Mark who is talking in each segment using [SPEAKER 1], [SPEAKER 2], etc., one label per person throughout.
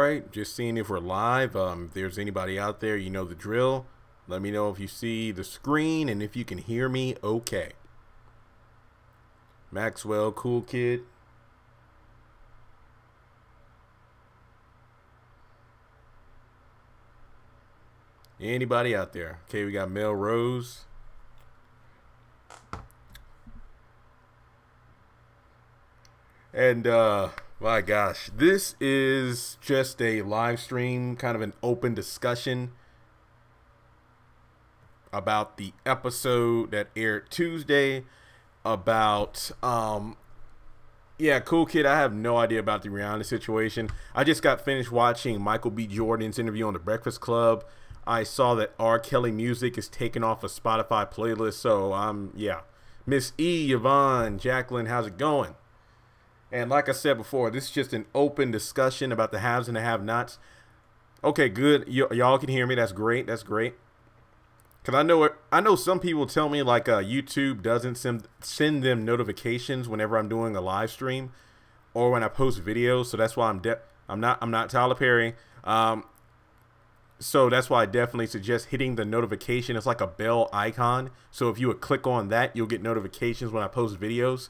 [SPEAKER 1] right, just seeing if we're live. If there's anybody out there, you know the drill. Let me know if you see the screen and if you can hear me okay. Maxwell, cool kid. Anybody out there? Okay, we got Mel Rose. And my gosh, this is just a live stream, kind of an open discussion about the episode that aired Tuesday about yeah, cool kid. I have no idea about the Rihanna situation. I just got finished watching Michael B. Jordan's interview on The Breakfast Club. I saw that R. Kelly music is taken off a Spotify playlist. So yeah, Miss E, Yvonne, Jacqueline, how's it going? And like I said before, this is just an open discussion about the haves and the have-nots. Okay, good. Y'all can hear me. That's great. That's great. Because I know some people tell me like YouTube doesn't send them notifications whenever I'm doing a live stream or when I post videos. So that's why I'm not Tyler Perry. So that's why I definitely suggest hitting the notification. It's like a bell icon. So if you would click on that, you'll get notifications when I post videos.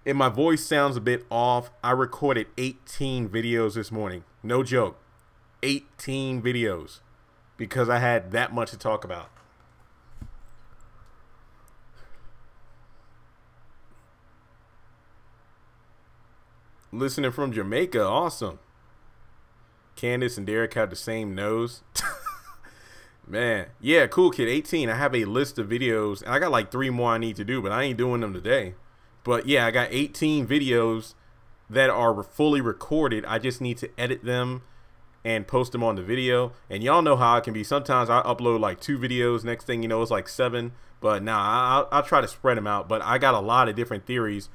[SPEAKER 1] And my voice sounds a bit off. I recorded 18 videos this morning. No joke. 18 videos. Because I had that much to talk about. Listening from Jamaica. Awesome. Candace and Derek have the same nose. Man. Yeah, cool kid. 18. I have a list of videos. And I got like 3 more I need to do. But I ain't doing them today. But yeah, I got 18 videos that are fully recorded. I just need to edit them and post them on the video. And y'all know how it can be. Sometimes I upload like 2 videos. Next thing you know, it's like 7. But nah, I'll try to spread them out. But I got a lot of different theories.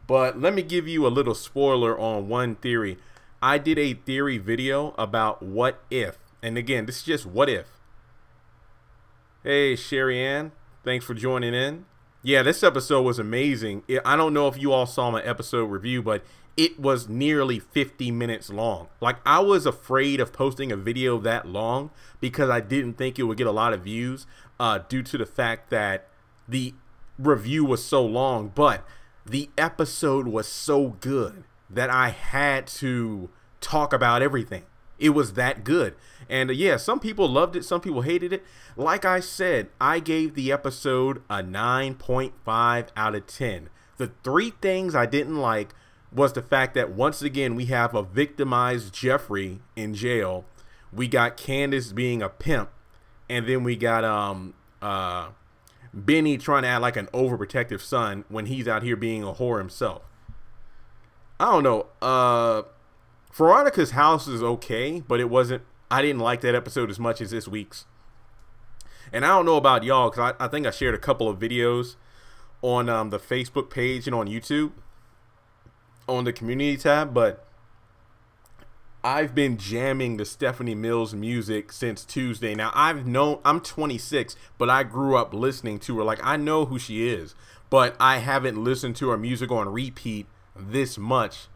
[SPEAKER 1] But let me give you a little spoiler on one theory. I did a theory video about what if. And again, this is just what if. Hey, Sherry Ann. Thanks for joining in. Yeah, this episode was amazing. I don't know if you all saw my episode review, but it was nearly 50 minutes long. Like, I was afraid of posting a video that long because I didn't think it would get a lot of views due to the fact that the review was so long. But the episode was so good that I had to talk about everything. It was that good. And yeah, some people loved it. Some people hated it. Like I said, I gave the episode a 9.5 out of 10. The 3 things I didn't like was the fact that once again, we have a victimized Jeffrey in jail. We got Candace being a pimp. And then we got Benny trying to act like an overprotective son when he's out here being a whore himself. I don't know. Veronica's house is okay, but it wasn't. I didn't like that episode as much as this week's. And I don't know about y'all, because I think I shared a couple of videos on the Facebook page and on YouTube on the community tab, but I've been jamming the Stephanie Mills music since Tuesday. Now, I'm 26, but I grew up listening to her. Like, I know who she is, but I haven't listened to her music on repeat this much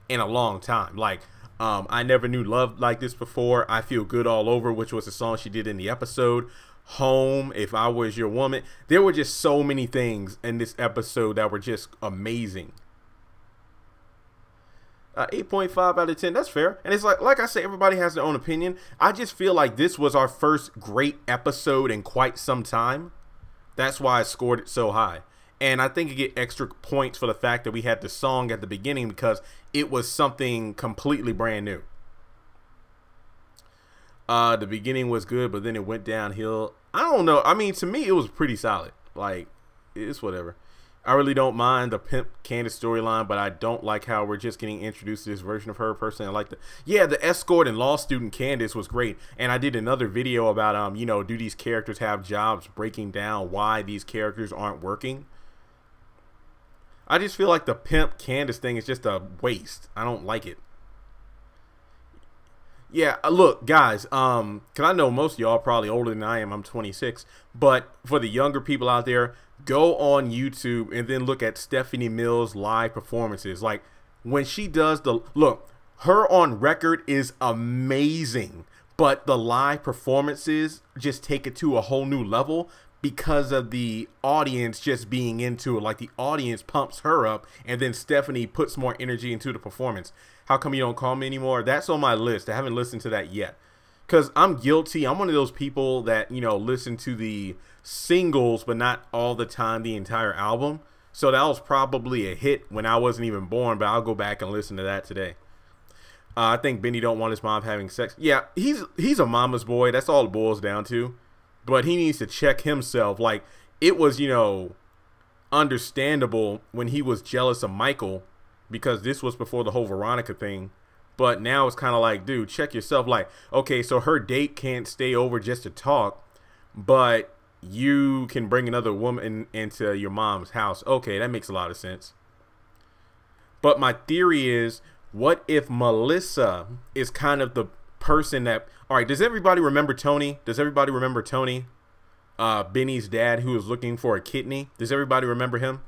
[SPEAKER 1] in a long time. Like, I never knew love like this before. I Feel Good All Over, which was a song she did in the episode. Home, If I Was Your Woman. There were just so many things in this episode that were just amazing. 8.5 out of 10. That's fair. And it's like I say, everybody has their own opinion. I just feel like this was our first great episode in quite some time. That's why I scored it so high. And I think you get extra points for the fact that we had the song at the beginning because it was something completely brand new. The beginning was good, but then it went downhill. I don't know. I mean, to me, it was pretty solid. Like, it's whatever. I really don't mind the Pimp Candace storyline, but I don't like how we're just getting introduced to this version of her. Personally, I like the escort and law student Candace was great. And I did another video about, you know, do these characters have jobs, breaking down why these characters aren't working. I just feel like the Pimp Candace thing is just a waste. I don't like it. Yeah, look, guys, because I know most of y'all are probably older than I am. I'm 26. But for the younger people out there, go on YouTube and then look at Stephanie Mills' live performances. Like, when she does look, Her on record is amazing, but the live performances just take it to a whole new level because of the audience just being into it. Like, the audience pumps her up, and then Stephanie puts more energy into the performance. How come you don't call me anymore? That's on my list. I haven't listened to that yet, because I'm guilty. I'm one of those people that, you know, listen to the singles, but not all the time the entire album. So that was probably a hit when I wasn't even born, but I'll go back and listen to that today. I think Benny don't want his mom having sex. Yeah, he's a mama's boy. That's all it boils down to. But he needs to check himself. Like, it was, you know, understandable when he was jealous of Michael, because this was before the whole Veronica thing. But now it's kind of like, dude, check yourself. Like, okay, so her date can't stay over just to talk, but you can bring another woman into your mom's house. Okay, that makes a lot of sense. But my theory is, what if Melissa is kind of the person that... All right, does everybody remember Tony? Does everybody remember Tony? Benny's dad, who was looking for a kidney. Does everybody remember him?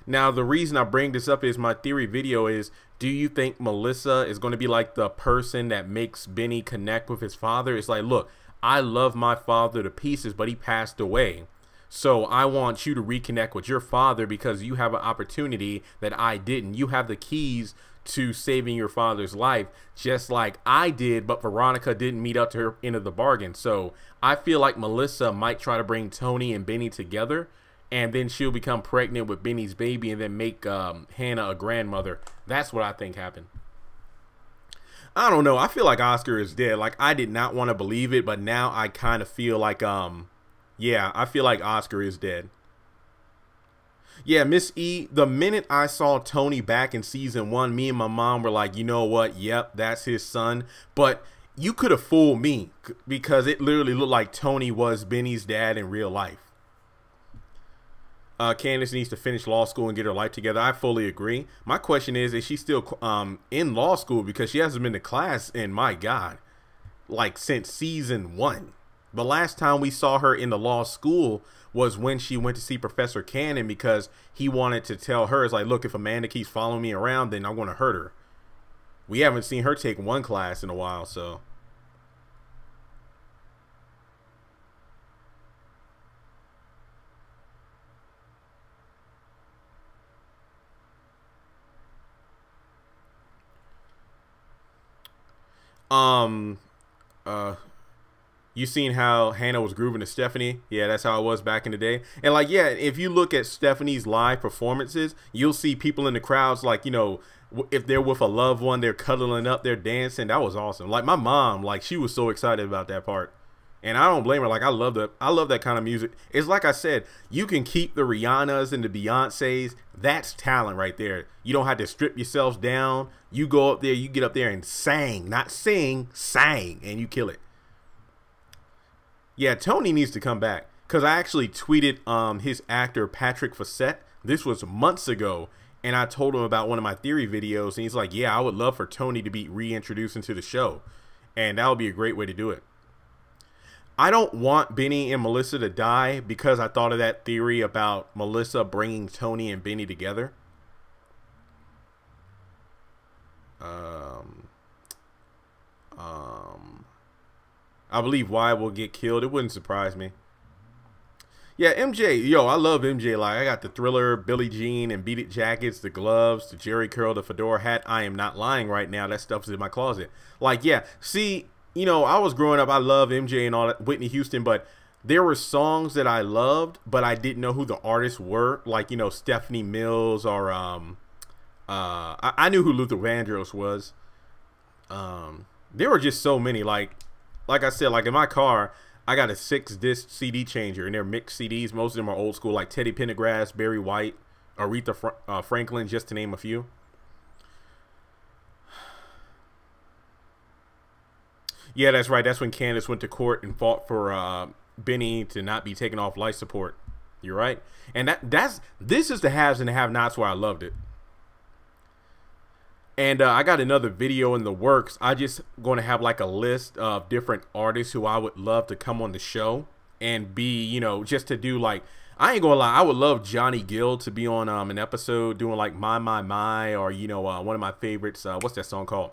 [SPEAKER 1] Now, the reason I bring this up is my theory video is, do you think Melissa is going to be like the person that makes Benny connect with his father? It's like, look, I love my father to pieces, but he passed away. So I want you to reconnect with your father because you have an opportunity that I didn't. You have the keys to saving your father's life, just like I did, but Veronica didn't meet up to her end of the bargain. So I feel like Melissa might try to bring Tony and Benny together, and then she'll become pregnant with Benny's baby and then make Hannah a grandmother. That's what I think happened. I don't know. I feel like Oscar is dead. Like, I did not want to believe it, but now I kind of feel like, yeah, I feel like Oscar is dead. Yeah, Miss E, the minute I saw Tony back in season 1, me and my mom were like, you know what? Yep, that's his son. But you could have fooled me because it literally looked like Tony was Benny's dad in real life. Candace needs to finish law school and get her life together. I fully agree. My question is she still in law school? Because she hasn't been to class in, my God, like since season 1. The last time we saw her in the law school was when she went to see Professor Cannon because he wanted to tell her, it's like, look, if Amanda keeps following me around, then I'm going to hurt her. We haven't seen her take one class in a while, so. You seen how Hannah was grooving to Stephanie? Yeah, that's how it was back in the day. And like, yeah, if you look at Stephanie's live performances, you'll see people in the crowds, like, you know, if they're with a loved one, they're cuddling up, they're dancing. That was awesome. Like, my mom, like, she was so excited about that part. And I don't blame her. Like, I love that kind of music. It's like I said, you can keep the Rihannas and the Beyoncés. That's talent right there. You don't have to strip yourselves down. You go up there, you get up there and sang, not sing, sang, and you kill it. Yeah, Tony needs to come back, because I actually tweeted his actor Patrick Fassett. This was months ago, and I told him about one of my theory videos, and he's like, yeah, I would love for Tony to be reintroduced into the show, and that would be a great way to do it. I don't want Benny and Melissa to die because I thought of that theory about Melissa bringing Tony and Benny together. I believe Wyatt will get killed. It wouldn't surprise me. Yeah, MJ. Yo, I love MJ. Like, I got the Thriller, Billie Jean, and Beat It jackets, the gloves, the Jerry curl, the fedora hat. I am not lying right now. That stuff's in my closet. Like, yeah. See, you know, I was growing up. I love MJ and all that, Whitney Houston, but there were songs that I loved, but I didn't know who the artists were. Like, you know, Stephanie Mills or I knew who Luther Vandross was. There were just so many. Like I said, like in my car, I got a 6-disc CD changer, and they're mixed CDs. Most of them are old school, like Teddy Pendergrass, Barry White, Aretha Franklin, just to name a few. Yeah, that's right. That's when Candace went to court and fought for Benny to not be taken off life support. You're right. And this is the haves and the have-nots where I loved it. And I got another video in the works. I just going to have like a list of different artists who I would love to come on the show and be, you know, just to do like, I ain't gonna lie, I would love Johnny Gill to be on an episode doing like My, or you know, one of my favorites. What's that song called?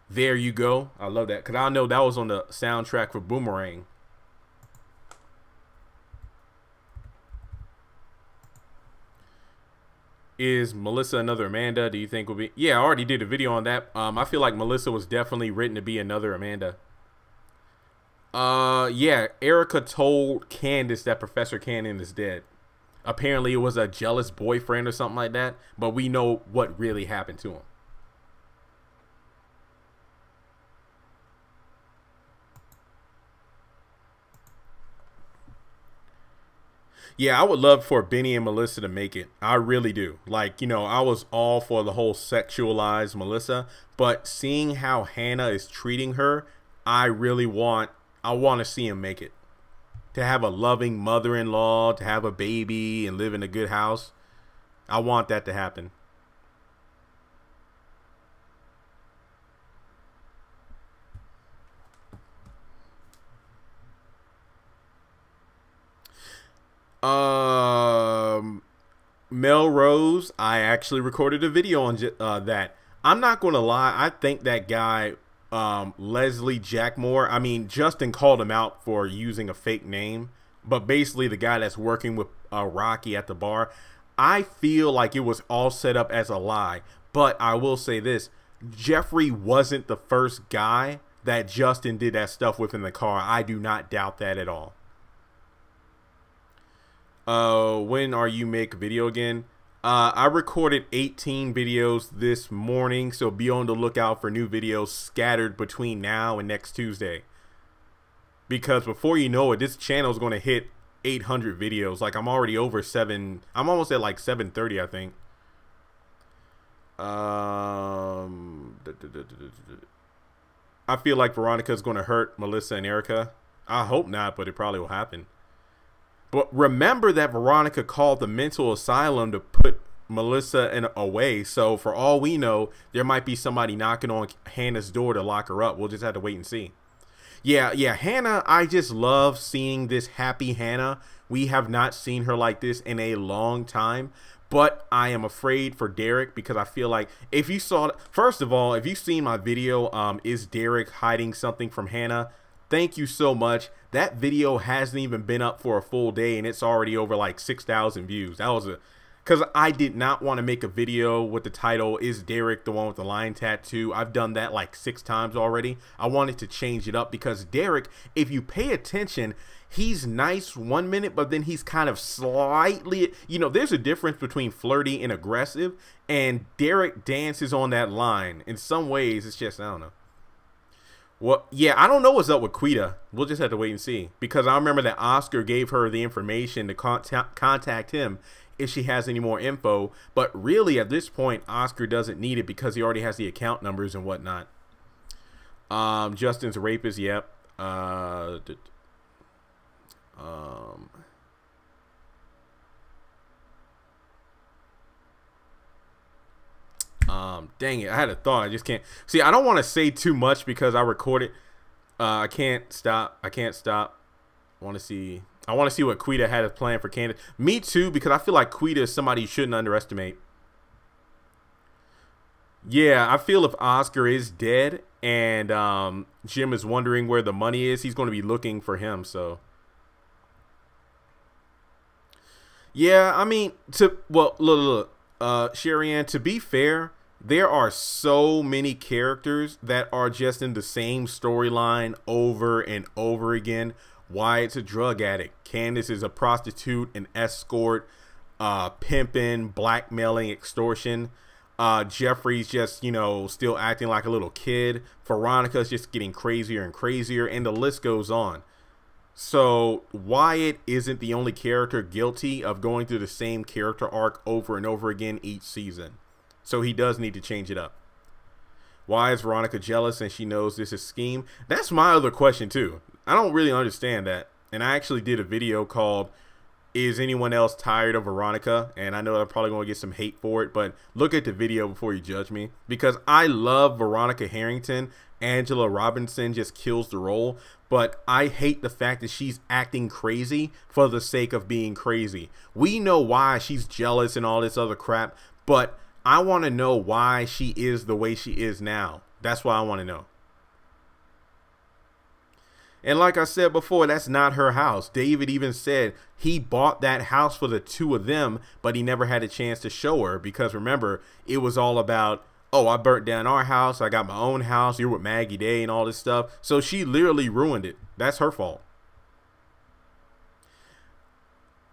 [SPEAKER 1] There You Go. I love that because I know that was on the soundtrack for Boomerang. Is Melissa another Amanda? Do you think will be? Yeah, I already did a video on that. I feel like Melissa was definitely written to be another Amanda. Yeah, Erica told Candace that Professor Cannon is dead. Apparently it was a jealous boyfriend or something like that, but we know what really happened to him. Yeah, I would love for Benny and Melissa to make it. I really do. Like, you know, I was all for the whole sexualized Melissa, but seeing how Hannah is treating her, I want to see him make it. To have a loving mother-in-law, to have a baby and live in a good house. I want that to happen. Melrose, I actually recorded a video on that. I'm not going to lie. I think that guy, Leslie Jackmore, I mean, Justin called him out for using a fake name, but basically the guy that's working with Rocky at the bar, I feel like it was all set up as a lie. But I will say this, Jeffrey wasn't the first guy that Justin did that stuff with in the car. I do not doubt that at all. When are you make a video again? I recorded 18 videos this morning, so be on the lookout for new videos scattered between now and next Tuesday. Because before you know it, this channel is going to hit 800 videos. Like, I'm already over 7. I'm almost at like 730, I think. I feel like Veronica's going to hurt Melissa and Erica. I hope not, but it probably will happen. But remember that Veronica called the mental asylum to put Melissa away. So for all we know, there might be somebody knocking on Hannah's door to lock her up. We'll just have to wait and see. Yeah, Hannah, I just love seeing this happy Hannah. We have not seen her like this in a long time. But I am afraid for Derek because I feel like if you saw, first of all, if you've seen my video, is Derek hiding something from Hannah? Thank you so much. That video hasn't even been up for a full day and it's already over like 6,000 views. That was because I did not want to make a video with the title, Is Derek the one with the lion tattoo? I've done that like 6 times already. I wanted to change it up because Derek, if you pay attention, he's nice 1 minute, but then he's kind of slightly, you know, there's a difference between flirty and aggressive, and Derek dances on that line. In some ways, it's just, I don't know. Well, yeah, I don't know what's up with Quita. We'll just have to wait and see. Because I remember that Oscar gave her the information to contact him if she has any more info. But really, at this point, Oscar doesn't need it because he already has the account numbers and whatnot. Justin's a rapist, yep. Dang it, I had a thought. I just can't. See, I don't want to say too much because I recorded. I can't stop. I want to see what Quita had planned for Candace. Me too, because I feel like Quita is somebody you shouldn't underestimate. Yeah, I feel if Oscar is dead and Jim is wondering where the money is, he's going to be looking for him. So yeah, I mean, look, Sherry Ann, to be fair, there are so many characters that are just in the same storyline over and over again. Wyatt's a drug addict. Candace is a prostitute, an escort, pimping, blackmailing, extortion. Jeffrey's just, you know, still acting like a little kid. Veronica's just getting crazier and crazier, and the list goes on. So Wyatt isn't the only character guilty of going through the same character arc over and over again each season. So he does need to change it up. Why is Veronica jealous and she knows this is a scheme? That's my other question too. I don't really understand that. And I actually did a video called is anyone else tired of Veronica? And I know I'm probably going to get some hate for it, but look at the video before you judge me, because I love Veronica Harrington. Angela Robinson just kills the role, but I hate the fact that she's acting crazy for the sake of being crazy. We know why she's jealous and all this other crap, but I want to know why she is the way she is now. That's what I want to know. And like I said before, that's not her house. David even said he bought that house for the two of them, but he never had a chance to show her because, remember, it was all about, oh, I burnt down our house, I got my own house, you're with Maggie Day and all this stuff. So she literally ruined it. That's her fault.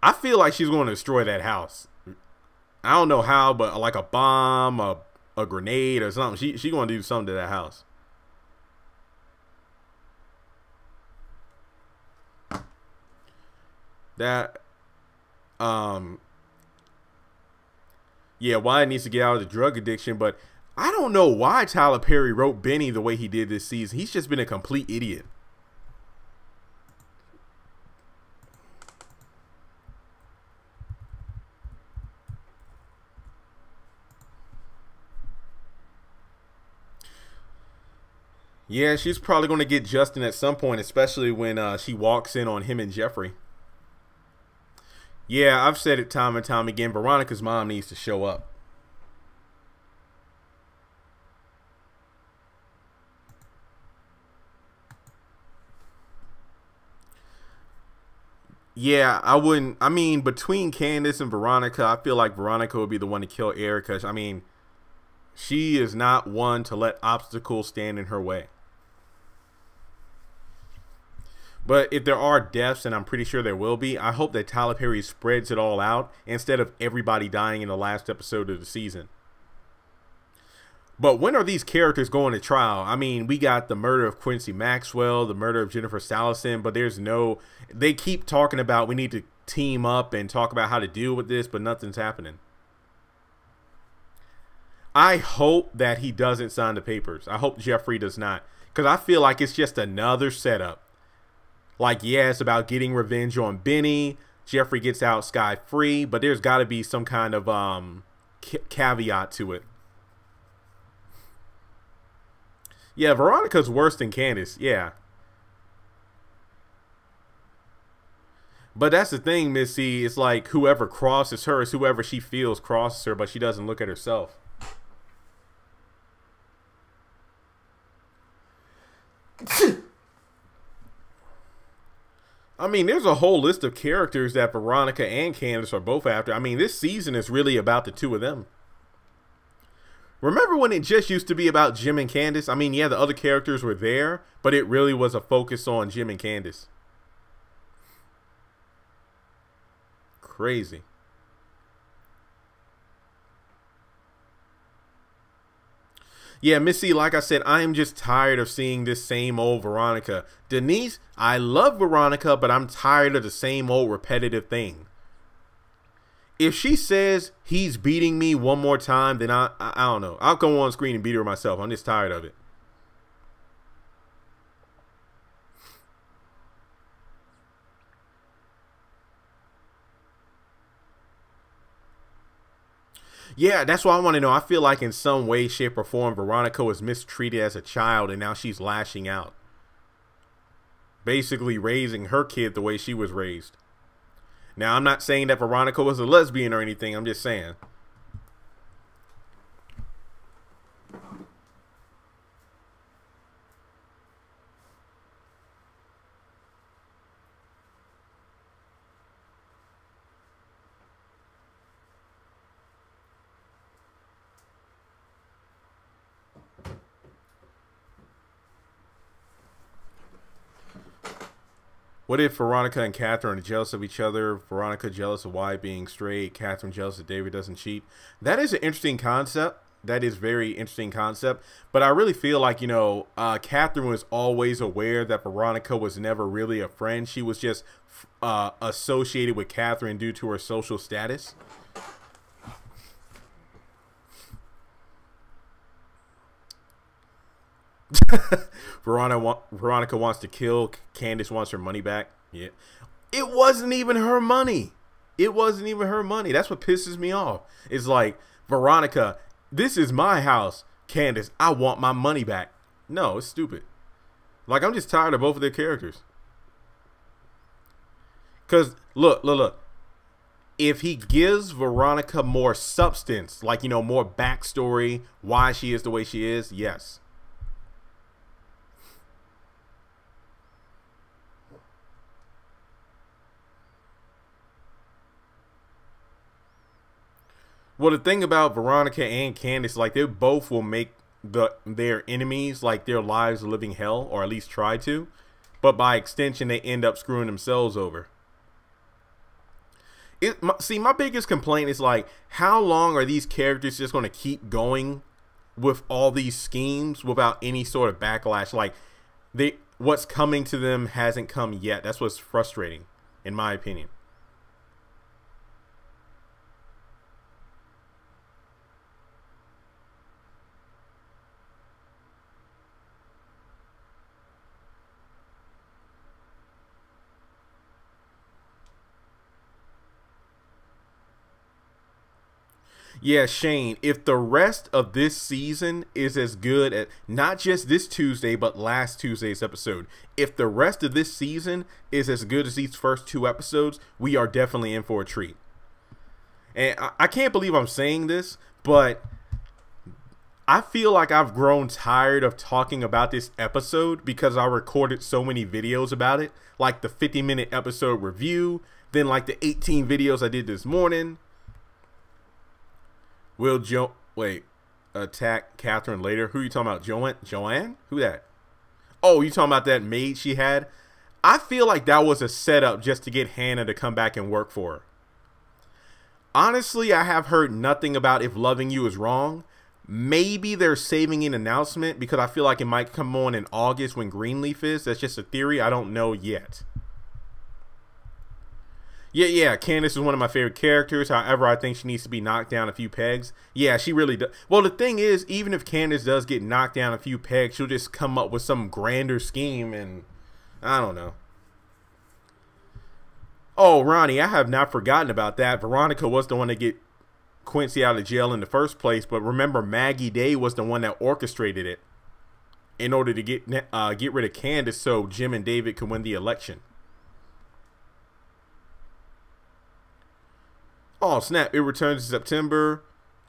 [SPEAKER 1] I feel like she's going to destroy that house. I don't know how, but like a bomb, a grenade or something. She going to do something to that house. That, yeah, Wyatt needs to get out of the drug addiction, but I don't know why Tyler Perry wrote Benny the way he did this season. He's just been a complete idiot. Yeah, she's probably going to get Justin at some point, especially when she walks in on him and Jeffrey. Yeah, I've said it time and time again. Veronica's mom needs to show up. Yeah, I wouldn't. I mean, between Candace and Veronica, I feel like Veronica would be the one to kill Erica. I mean, she is not one to let obstacles stand in her way. But if there are deaths, and I'm pretty sure there will be, I hope that Tyler Perry spreads it all out instead of everybody dying in the last episode of the season. But when are these characters going to trial? I mean, we got the murder of Quincy Maxwell, the murder of Jennifer Salison, but there's no... They keep talking about we need to team up and talk about how to deal with this, but nothing's happening. I hope that he doesn't sign the papers. I hope Jeffrey does not, because I feel like it's just another setup. Like, yeah, it's about getting revenge on Benny. Jeffrey gets out scot-free, but there's got to be some kind of caveat to it. Yeah, Veronica's worse than Candace. Yeah. But that's the thing, Missy. It's like whoever crosses her is whoever she feels crosses her, but she doesn't look at herself. I mean, there's a whole list of characters that Veronica and Candace are both after. I mean, this season is really about the two of them. Remember when it just used to be about Jim and Candace? I mean, yeah, the other characters were there, but it really was a focus on Jim and Candace. Crazy. Yeah, Missy, like I said, I am just tired of seeing this same old Veronica. Denise, I love Veronica, but I'm tired of the same old repetitive thing. If she says he's beating me one more time, then I don't know. I'll go on screen and beat her myself. I'm just tired of it. Yeah, that's what I want to know. I feel like in some way, shape, or form, Veronica was mistreated as a child, and now she's lashing out. Basically raising her kid the way she was raised. Now, I'm not saying that Veronica was a lesbian or anything. I'm just saying. What if Veronica and Catherine are jealous of each other? Veronica jealous of Wyatt being straight. Catherine jealous that David doesn't cheat. That is an interesting concept. That is very interesting concept. But I really feel like, you know, Catherine was always aware that Veronica was never really a friend. She was just associated with Catherine due to her social status. Veronica wants to kill. Candace wants her money back. Yeah. It wasn't even her money. It wasn't even her money. That's what pisses me off. It's like, Veronica, this is my house. Candace, I want my money back. No, it's stupid. Like, I'm just tired of both of their characters. Because, look. If he gives Veronica more substance, like, you know, more backstory, why she is the way she is, yes. Well, the thing about Veronica and Candace, like, they both will make their enemies, like, their lives a living hell, or at least try to. But by extension, they end up screwing themselves over. See, my biggest complaint is, like, how long are these characters just going to keep going with all these schemes without any sort of backlash? Like, what's coming to them hasn't come yet. That's what's frustrating, in my opinion. Yeah, Shane, if the rest of this season is as good as not just this Tuesday, but last Tuesday's episode, if the rest of this season is as good as these first 2 episodes, we are definitely in for a treat. And I can't believe I'm saying this, but I feel like I've grown tired of talking about this episode because I recorded so many videos about it, like the 50-minute episode review, then like the 18 videos I did this morning. Will attack Catherine later? Who are you talking about? Joanne? Who that? Oh, you talking about that maid she had? I feel like that was a setup just to get Hannah to come back and work for her. Honestly, I have heard nothing about If Loving You Is Wrong. Maybe they're saving an announcement because I feel like it might come on in August when Greenleaf is. That's just a theory. I don't know yet. Yeah, Candace is one of my favorite characters. However, I think she needs to be knocked down a few pegs. Yeah, she really does. Well, the thing is, even if Candace does get knocked down a few pegs, she'll just come up with some grander scheme, and I don't know. Oh, Ronnie, I have not forgotten about that. Veronica was the one to get Quincy out of jail in the first place, but remember, Maggie Day was the one that orchestrated it in order to get rid of Candace so Jim and David could win the election. Oh, snap. It returns in September.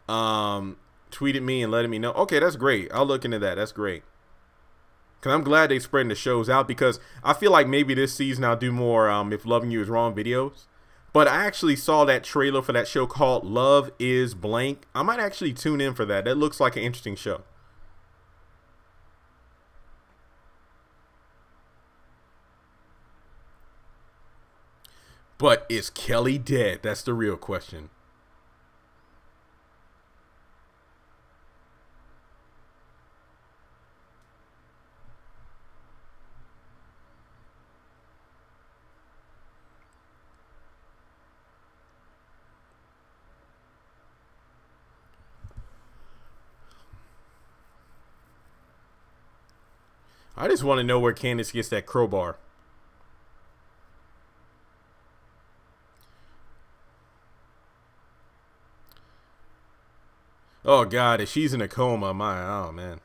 [SPEAKER 1] Tweeted me and letting me know. Okay, that's great. I'll look into that. That's great. Because I'm glad they're spreading the shows out because I feel like maybe this season I'll do more If Loving You Is Wrong videos. But I actually saw that trailer for that show called Love Is Blank. I might actually tune in for that. That looks like an interesting show. But is Kelly dead? That's the real question. I just want to know where Candace gets that crowbar. Oh, God, if she's in a coma, oh, man.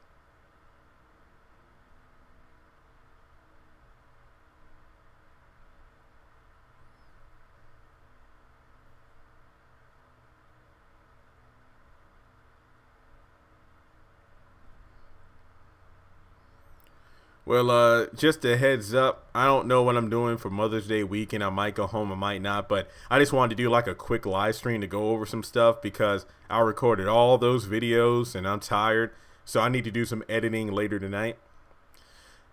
[SPEAKER 1] Well, just a heads up, I don't know what I'm doing for Mother's Day weekend. I might go home, I might not, but I just wanted to do like a quick live stream to go over some stuff because I recorded all those videos and I'm tired, so I need to do some editing later tonight.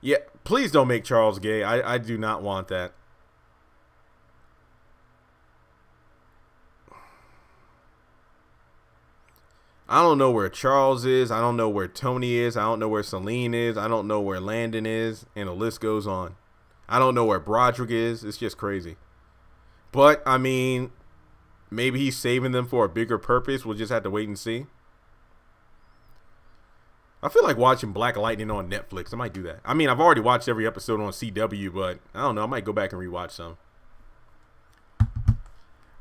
[SPEAKER 1] Yeah, please don't make Charles gay. I do not want that. I don't know where Charles is. I don't know where Tony is. I don't know where Celine is. I don't know where Landon is. And the list goes on. I don't know where Broderick is. It's just crazy. But, I mean, maybe he's saving them for a bigger purpose. We'll just have to wait and see. I feel like watching Black Lightning on Netflix. I might do that. I mean, I've already watched every episode on CW, but I don't know. I might go back and rewatch some.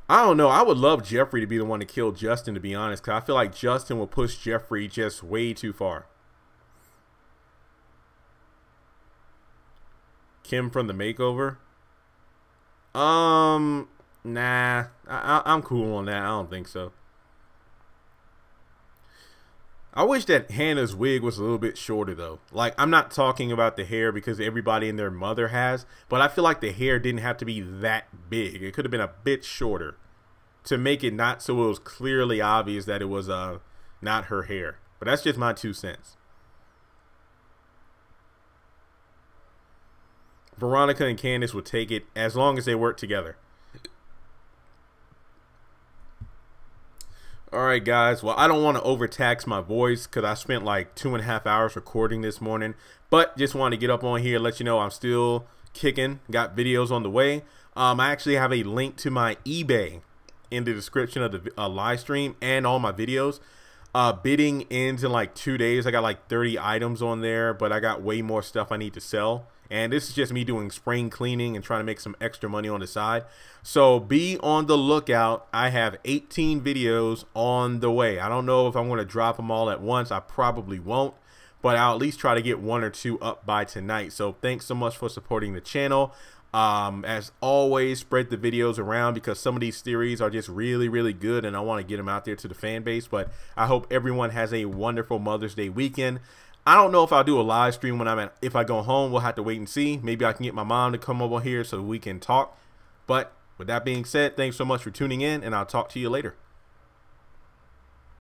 [SPEAKER 1] I don't know. I would love Jeffrey to be the one to kill Justin, to be honest, because I feel like Justin will push Jeffrey just way too far. Kim from the makeover? Nah. I'm cool on that. I don't think so. I wish that Hannah's wig was a little bit shorter, though. Like, I'm not talking about the hair because everybody and their mother has, but I feel like the hair didn't have to be that big. It could have been a bit shorter to make it not so it was clearly obvious that it was not her hair. But that's just my 2 cents. Veronica and Candace would take it as long as they work together. Alright guys, well, I don't want to overtax my voice because I spent like 2.5 hours recording this morning, but just wanted to get up on here and let you know I'm still kicking, got videos on the way. I actually have a link to my eBay in the description of the live stream and all my videos. Bidding ends in like 2 days. I got like 30 items on there, but I got way more stuff I need to sell. And this is just me doing spring cleaning and trying to make some extra money on the side. So be on the lookout. I have 18 videos on the way. I don't know if I'm going to drop them all at once. I probably won't, but I'll at least try to get 1 or 2 up by tonight. So thanks so much for supporting the channel. As always, spread the videos around because some of these theories are just really, really good and I want to get them out there to the fan base. But I hope everyone has a wonderful Mother's Day weekend. I don't know if I'll do a live stream when if I go home. We'll have to wait and see. Maybe I can get my mom to come over here so we can talk. But with that being said, thanks so much for tuning in and I'll talk to you later.